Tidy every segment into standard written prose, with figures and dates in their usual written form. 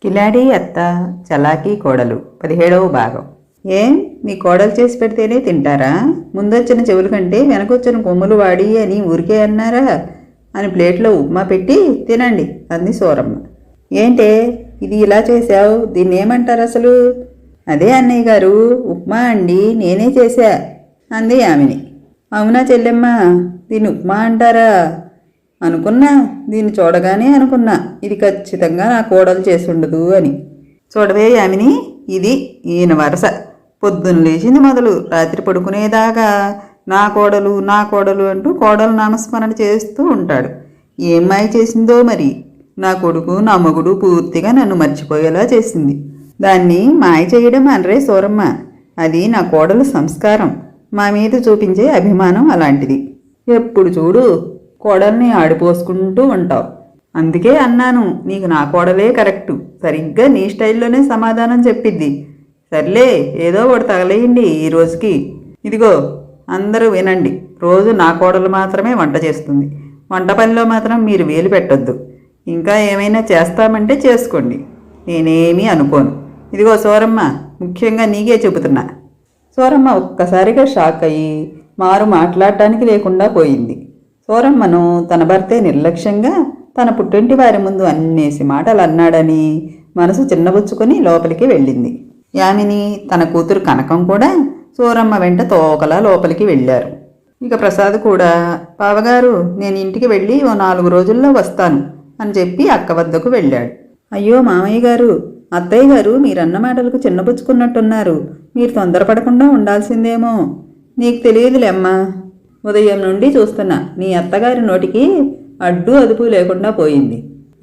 కిలాడి అత్త చలాకీ కోడలు 17వ భాగం. ఏం మీ కోడలు చేసి పెడితేనే తింటారా? ముందొచ్చిన చెవుల కంటే వెనకొచ్చిన కొమ్ములు వాడి అని ఊరికే అన్నారా అని ప్లేట్లో ఉప్మా పెట్టి తినండి అంది సూరమ్మ. ఏంటే ఇది ఇలా చేశావు, దీన్ని ఏమంటారు అసలు? అదే అన్నయ్య గారు, ఉప్మా అండి, నేనే చేశా అంది యామిని. అవునా చెల్లెమ్మ, దీన్ని ఉప్మా అంటారా? అనుకున్నా, దీన్ని చూడగానే అనుకున్నా ఇది ఖచ్చితంగా నా కోడలు చేసుండదు అని. చూడవే యామిని, ఇది ఈయన వరస. పొద్దున్న లేచింది మొదలు రాత్రి పడుకునేదాకా నా కోడలు నా కోడలు అంటూ కోడలు నామస్మరణ చేస్తూ ఉంటాడు. ఏం మాయ చేసిందో మరి. నా కొడుకు నా మగుడు పూర్తిగా నన్ను మర్చిపోయేలా చేసింది. దాన్ని మాయ చేయడం అనరే సూరమ్మ, అది నా కోడలు సంస్కారం. మా మీద చూపించే అభిమానం అలాంటిది. ఎప్పుడు చూడు కోడల్ని ఆడిపోసుకుంటూ ఉంటావు. అందుకే అన్నాను నీకు నా కోడలే కరెక్టు. సరిగ్గా నీ స్టైల్లోనే సమాధానం చెప్పిద్ది. సర్లే, ఏదో ఒకటి తగలేయండి ఈ రోజుకి. ఇదిగో అందరూ వినండి, రోజు నా కోడలు మాత్రమే వంట చేస్తుంది. వంట పనిలో మాత్రం మీరు వేలు పెట్టొద్దు. ఇంకా ఏమైనా చేస్తామంటే చేసుకోండి, నేనేమీ అనుకోను. ఇదిగో సూరమ్మ, ముఖ్యంగా నీకే చెబుతున్నా. సూరమ్మ ఒక్కసారిగా షాక్ అయ్యి మారు మాట్లాడటానికి లేకుండా పోయింది. సూరమ్మను తన భర్తే నిర్లక్ష్యంగా తన పుట్టింటి వారి ముందు అన్నేసి మాటలు అన్నాడని మనసు చిన్నబుచ్చుకొని లోపలికి వెళ్ళింది. యామిని తన కూతురు కనకం కూడా సూరమ్మ వెంట తోకలా లోపలికి వెళ్ళారు. ఇక ప్రసాద్ కూడా, బావగారు నేను ఇంటికి వెళ్ళి ఓ 4 రోజుల్లో వస్తాను అని చెప్పి అక్క వద్దకు వెళ్ళాడు. అయ్యో మామయ్య గారు, అత్తయ్య గారు మీరన్న మాటలకు చిన్నబుచ్చుకున్నట్టున్నారు. మీరు తొందరపడకుండా ఉండాల్సిందేమో. నీకు తెలియదులేమ్మా, ఉదయం నుండి చూస్తున్నా నీ అత్తగారి నోటికి అడ్డు అదుపు లేకుండా పోయింది.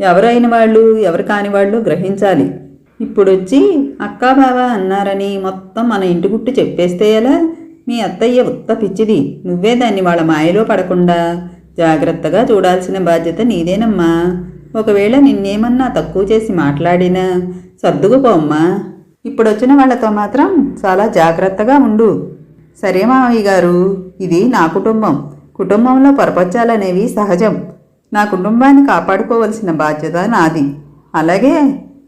ఎవరైన వాళ్ళు ఎవరు కాని వాళ్ళు గ్రహించాలి. ఇప్పుడొచ్చి అక్కా బావ అన్నారని మొత్తం మన ఇంటి గుట్టు చెప్పేస్తే ఎలా? మీ అత్తయ్య ఉత్త పిచ్చిది. నువ్వే దాన్ని వాళ్ళ మాయలో పడకుండా జాగ్రత్తగా చూడాల్సిన బాధ్యత నీదేనమ్మా. ఒకవేళ నిన్నేమన్నా తక్కువ చేసి మాట్లాడినా సర్దుకుపోమ్మా. ఇప్పుడొచ్చిన వాళ్లతో మాత్రం చాలా జాగ్రత్తగా ఉండు. సరే మామయ్య గారు, ఇది నా కుటుంబం. కుటుంబంలో పొరపచ్చాలనేవి సహజం. నా కుటుంబాన్ని కాపాడుకోవలసిన బాధ్యత నాది. అలాగే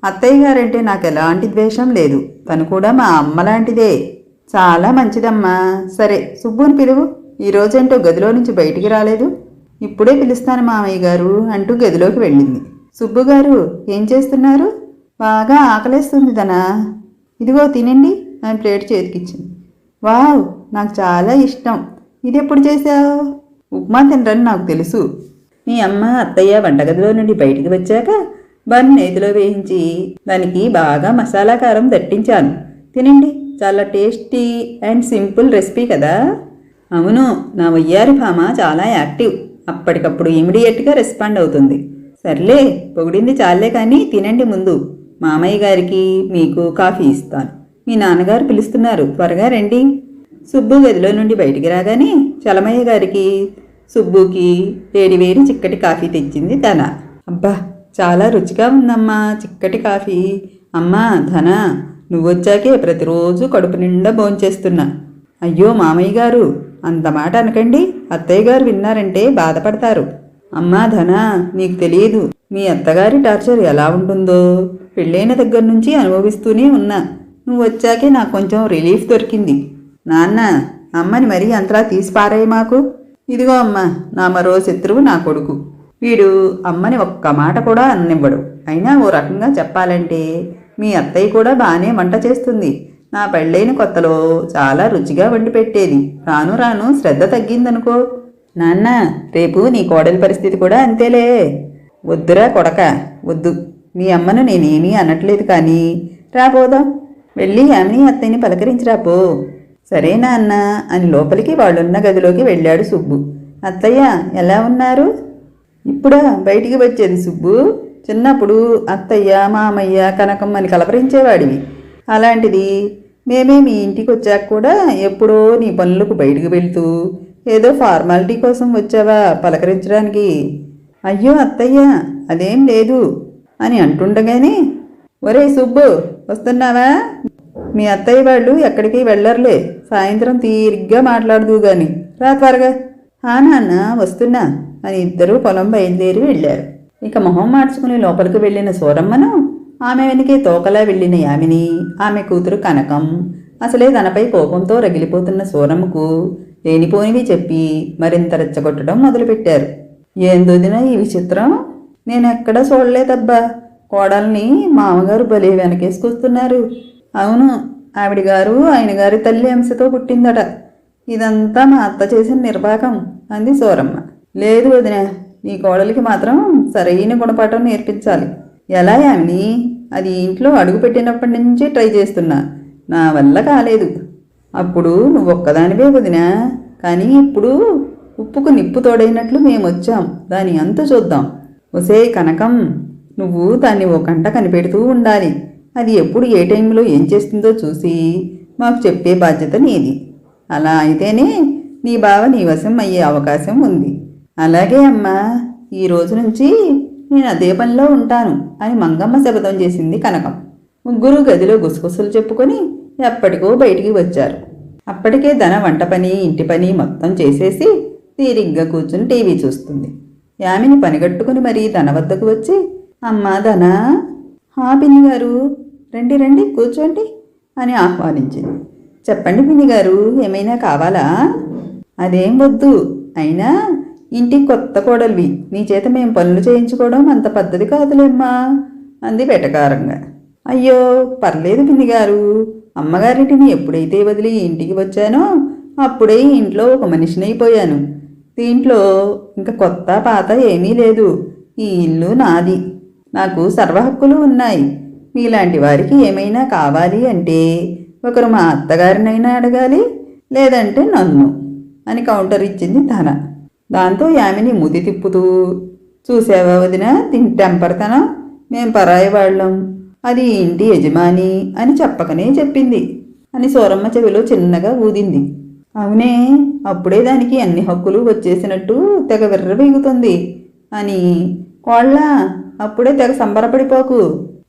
అత్తయ్య గారంటే నాకు ఎలాంటి ద్వేషం లేదు. తను కూడా మా అమ్మ లాంటిదే. చాలా మంచిదమ్మా. సరే సుబ్బుని పిలువు. ఈరోజంటూ గదిలో నుంచి బయటికి రాలేదు. ఇప్పుడే పిలుస్తాను మామయ్య గారు అంటూ గదిలోకి వెళ్ళింది. సుబ్బు గారు ఏం చేస్తున్నారు? బాగా ఆకలేస్తుంది దనా. ఇదిగో తినండి అని ప్లేట్ చేతికిచ్చింది. వావ్, నాకు చాలా ఇష్టం. ఇది ఎప్పుడు చేశావు? ఉప్మా తినరని నాకు తెలుసు. మీ అమ్మ అత్తయ్య వంటగదిలో నుండి బయటికి వచ్చాక బన్ నేతిలో వేయించి దానికి బాగా మసాలా కారం దట్టించాను. తినండి, చాలా టేస్టీ అండ్ సింపుల్ రెసిపీ కదా. అవును, నా వయ్యారి భామ చాలా యాక్టివ్. అప్పటికప్పుడు ఇమిడియట్గా రెస్పాండ్ అవుతుంది. సర్లే, పొగిడింది చాలే కానీ తినండి ముందు. మామయ్య గారికి మీకు కాఫీ ఇస్తాను. మీ నాన్నగారు పిలుస్తున్నారు, త్వరగా రండి. సుబ్బు గదిలో నుండి బయటికి రాగానే చలమయ్య గారికి సుబ్బుకి వేడి చిక్కటి కాఫీ తెచ్చింది ధన. అబ్బా, చాలా రుచిగా ఉందమ్మా చిక్కటి కాఫీ. అమ్మా ధన, నువ్వొచ్చాకే ప్రతిరోజు కడుపు నిండా భోంచేస్తున్నా. అయ్యో మామయ్య గారు, అంత మాట అనకండి. అత్తయ్య గారు విన్నారంటే బాధపడతారు. అమ్మా ధన, నీకు తెలియదు మీ అత్తగారి టార్చర్ ఎలా ఉంటుందో. పెళ్ళైన దగ్గర నుంచి అనుభవిస్తూనే ఉన్నా. నువ్వు వచ్చాకే నాకు కొంచెం రిలీఫ్ దొరికింది. నాన్న, అమ్మని మరీ అంతలా తీసి పారాయి మాకు. ఇదిగో అమ్మ, నా మరో శత్రువు నా కొడుకు. వీడు అమ్మని ఒక్క మాట కూడా అన్నివ్వడు. అయినా ఓ రకంగా చెప్పాలంటే మీ అత్తయ్య కూడా బాగానే వంట చేస్తుంది. నా పెళ్ళైన కొత్తలో చాలా రుచిగా వండి పెట్టేది. రాను రాను శ్రద్ధ తగ్గిందనుకో. నాన్న, రేపు నీ కోడలి పరిస్థితి కూడా అంతేలే. వద్దురా కొడక, వద్దు. మీ అమ్మను నేనేమీ అనట్లేదు కానీ రాబోదాం. వెళ్ళి యామిని అత్తయ్యని పలకరించిరాపో. సరేనా అన్న అని లోపలికి వాళ్ళున్న గదిలోకి వెళ్ళాడు సుబ్బు. అత్తయ్య ఎలా ఉన్నారు? ఇప్పుడా బయటికి వచ్చేది సుబ్బు? చిన్నప్పుడు అత్తయ్య మామయ్య కనకమ్మని కలవరించేవాడివి. అలాంటిది మేమే మీ ఇంటికి వచ్చాక కూడా ఎప్పుడో నీ పనులకు బయటికి వెళ్తూ ఏదో ఫార్మాలిటీ కోసం వచ్చావా పలకరించడానికి? అయ్యో అత్తయ్య, అదేం లేదు అని అంటుండగానే, ఒరే సుబ్బు వస్తున్నావా? మీ అత్తయ్య వాళ్ళు ఎక్కడికి వెళ్ళర్లే. సాయంత్రం తీరిగ్గా మాట్లాడదు గాని రా త్వరగా. ఆ నాన్న వస్తున్నా అని ఇద్దరూ పొలం బయలుదేరి వెళ్ళారు. ఇక మొహం మార్చుకుని లోపలికి వెళ్ళిన సూరమ్మను ఆమె వెనకే తోకలా వెళ్ళిన యామిని, ఆమె కూతురు కనకం, అసలే తనపై కోపంతో రగిలిపోతున్న సూరమ్మకు లేనిపోనివి చెప్పి మరింత రెచ్చగొట్టడం మొదలుపెట్టారు. ఏందొదినా ఈ విచిత్రం? నేనెక్కడా చూడలేదబ్బా. కోడల్ని మామగారు భలే వెనకేసుకొస్తున్నారు. అవును, ఆవిడగారు ఆయన గారి తల్లి అంశతో పుట్టిందట. ఇదంతా మా అత్త చేసిన నిర్వాకం అంది సూరమ్మ. లేదు వదిన, నీ కోడలికి మాత్రం సరైన గుణపాఠం నేర్పించాలి. ఎలా యామిని? అది ఇంట్లో అడుగు పెట్టినప్పటి నుంచి ట్రై చేస్తున్నా, నా వల్ల కాలేదు. అప్పుడు నువ్వొక్కదానివే వదినా, కానీ ఇప్పుడు ఉప్పుకు నిప్పు తోడైనట్లు మేమొచ్చాం, దాని అంతు చూద్దాం. ఒసే కనకం, నువ్వు దాన్ని ఓ కంట కనిపెడుతూ ఉండాలి. అది ఎప్పుడు ఏ టైంలో ఏం చేస్తుందో చూసి మాకు చెప్పే బాధ్యత నీది. అలా అయితేనే నీ బావ నీ వశం అయ్యే అవకాశం ఉంది. అలాగే అమ్మా, ఈ రోజు నుంచి నేను అదే పనిలో ఉంటాను అని మంగమ్మ శపథం చేసింది కనకం. ముగ్గురు గదిలో గుసగుసలు చెప్పుకొని ఎప్పటికో బయటికి వచ్చారు. అప్పటికే ధన వంట పని ఇంటి పని మొత్తం చేసేసి తీరిగ్గా కూర్చుని టీవీ చూస్తుంది. యామిని పనిగట్టుకుని మరీ ధన వద్దకు వచ్చి, అమ్మా ధన. హా పిన్ని గారు, రండి రండి కూర్చోండి అని ఆహ్వానించింది. చెప్పండి పిన్ని గారు, ఏమైనా కావాలా? అదేం వద్దు, అయినా ఇంటికి కొత్త కోడలివి, నీ చేత మేం పనులు చేయించుకోవడం అంత పద్ధతి కాదులేమ్మా అంది వెటకారంగా. అయ్యో పర్లేదు పిన్ని గారు, అమ్మగారింటిని ఎప్పుడైతే వదిలి ఇంటికి వచ్చానో అప్పుడే ఇంట్లో ఒక మనిషినైపోయాను. దీంట్లో ఇంకా కొత్త పాత ఏమీ లేదు. ఈ ఇల్లు నాది, నాకు సర్వహక్కులు ఉన్నాయి. మీలాంటి వారికి ఏమైనా కావాలి అంటే ఒకరు మా అత్తగారినైనా అడగాలి, లేదంటే నన్ను అని కౌంటర్ ఇచ్చింది ధన. దాంతో యామిని ముది తిప్పుతూ, చూసావా వదిన దీని టెంపర్తనం, మేం పరాయి వాళ్ళం, అది ఇంటి యజమాని అని చెప్పకనే చెప్పింది అని సూరమ్మ చెవిలో చిన్నగా ఊదింది. అవునే, అప్పుడే దానికి అన్ని హక్కులు వచ్చేసినట్టు తెగ విర్రవీగుతుంది అని. కోళ్ళ, అప్పుడే తెగ సంబరపడిపోకు.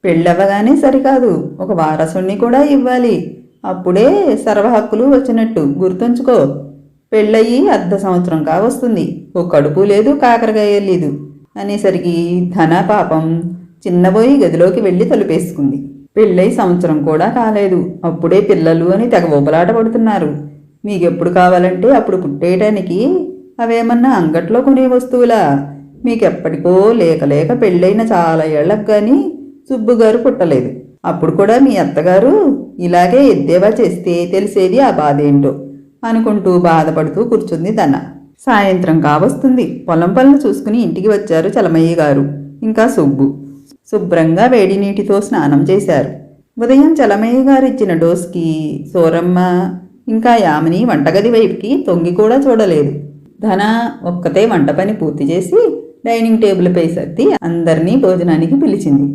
పెళ్ళవ్వగానే సరికాదు, ఒక వారసుణ్ణి కూడా ఇవ్వాలి, అప్పుడే సర్వ హక్కులు వచ్చినట్టు గుర్తుంచుకో. పెళ్ళయి 1/2 సంవత్సరం కావస్తుంది, ఓ కడుపు లేదు కాకరకాయ లేదు అనేసరికి ధన పాపం చిన్నబోయి గదిలోకి వెళ్ళి తలుపేసుకుంది. పెళ్ళై సంవత్సరం కూడా కాలేదు, అప్పుడే పిల్లలు అని తెగ ఊపలాట పడుతున్నారు. మీకెప్పుడు కావాలంటే అప్పుడు పుట్టేయటానికి అవేమన్నా అంగట్లో కొనే వస్తువులా? మీకెప్పటికో లేక లేక పెళ్ళైన చాలా ఏళ్లకు కానీ సుబ్బుగారు పుట్టలేదు. అప్పుడు కూడా మీ అత్తగారు ఇలాగే ఎద్దేవా చేస్తే తెలిసేది ఆ బాధ ఏంటో అనుకుంటూ బాధపడుతూ కూర్చుంది ధన. సాయంత్రం కావస్తుంది. పొలం పనులు చూసుకుని ఇంటికి వచ్చారు చలమయ్య గారు ఇంకా సుబ్బు. శుభ్రంగా వేడి నీటితో స్నానం చేశారు. ఉదయం చలమయ్య గారు ఇచ్చిన డోస్కి సూరమ్మ ఇంకా యామిని వంటగది వైపుకి తొంగి కూడా చూడలేదు. ధన ఒక్కతే వంట పని పూర్తి చేసి డైనింగ్ టేబుల్పై సర్ది అందరినీ భోజనానికి పిలిచింది.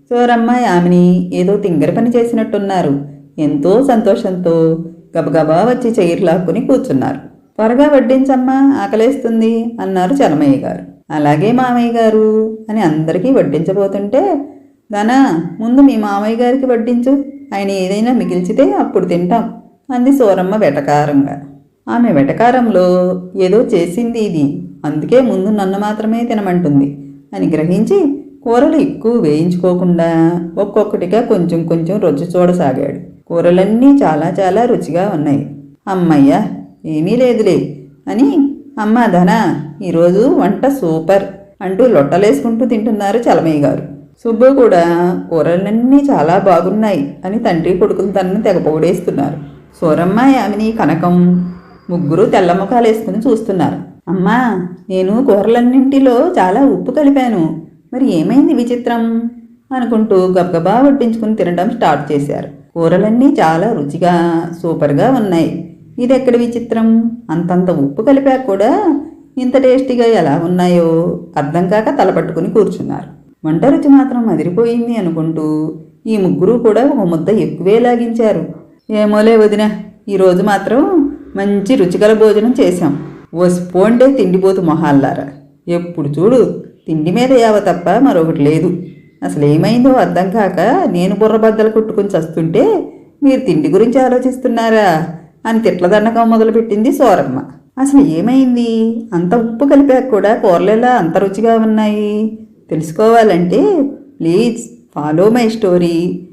సూరమ్మ యామిని ఏదో తింగర పని చేసినట్టున్నారు. ఎంతో సంతోషంతో గబగబా వచ్చి చైర్ లాక్కుని కూర్చున్నారు. త్వరగా వడ్డించమ్మా, ఆకలేస్తుంది అన్నారు చలమయ్య గారు. అలాగే మామయ్య గారు అని అందరికీ వడ్డించబోతుంటే, ధన ముందు మీ మామయ్య గారికి వడ్డించు, ఆయన ఏదైనా మిగిల్చితే అప్పుడు తింటాం అంది సూరమ్మ వెటకారంగా. ఆమె వెటకారంలో ఏదో చేసింది ఇది, అందుకే ముందు నన్ను మాత్రమే తినమంటుంది అని గ్రహించి కూరలు ఎక్కువ వేయించుకోకుండా ఒక్కొక్కటిగా కొంచెం కొంచెం రుచి చూడసాగాడు. కూరలన్నీ చాలా చాలా రుచిగా ఉన్నాయి. అమ్మయ్య, ఏమీ లేదులే అని అమ్మ ధన ఈరోజు వంట సూపర్ అంటూ లొట్టలేసుకుంటూ తింటున్నారు చలమయ్య గారు. సుబ్బు కూడా కూరలన్నీ చాలా బాగున్నాయి అని తండ్రి కొడుకులు తనను తెగ పొగిడేస్తున్నారు. సూరమ్మ యామిని కనకం ముగ్గురు తెల్ల ముఖాలు వేసుకుని చూస్తున్నారు. అమ్మా, నేను కూరలన్నింటిలో చాలా ఉప్పు కలిపాను, మరి ఏమైంది విచిత్రం అనుకుంటూ గబగబా వడ్డించుకుని తినడం స్టార్ట్ చేశారు. కూరలన్నీ చాలా రుచిగా సూపర్గా ఉన్నాయి. ఇదెక్కడి విచిత్రం, అంతంత ఉప్పు కలిపాక కూడా ఇంత టేస్టీగా ఎలా ఉన్నాయో అర్థం కాక తలపట్టుకుని కూర్చున్నారు. వంట రుచి మాత్రం అదిరిపోయింది అనుకుంటూ ఈ ముగ్గురు కూడా ఒక ముద్ద ఎక్కువే లాగించారు. ఏమోలే వదిన, ఈరోజు మాత్రం మంచి రుచిగల భోజనం చేశాం. ఓ స్పోండే తిండిపోతు మొహాల్లారా, ఎప్పుడు చూడు తిండి మీద యావ తప్ప మరొకటి లేదు. అసలు ఏమైందో అర్థం కాక నేను బుర్రబద్దలు కొట్టుకుని చస్తుంటే మీరు తిండి గురించి ఆలోచిస్తున్నారా అని తిట్లదండకం మొదలుపెట్టింది సూరమ్మ. అసలు ఏమైంది, అంత ఉప్పు కలిపాక కూడా కూరలేలా అంత రుచిగా ఉన్నాయి? తెలుసుకోవాలంటే ప్లీజ్ ఫాలో మై స్టోరీ.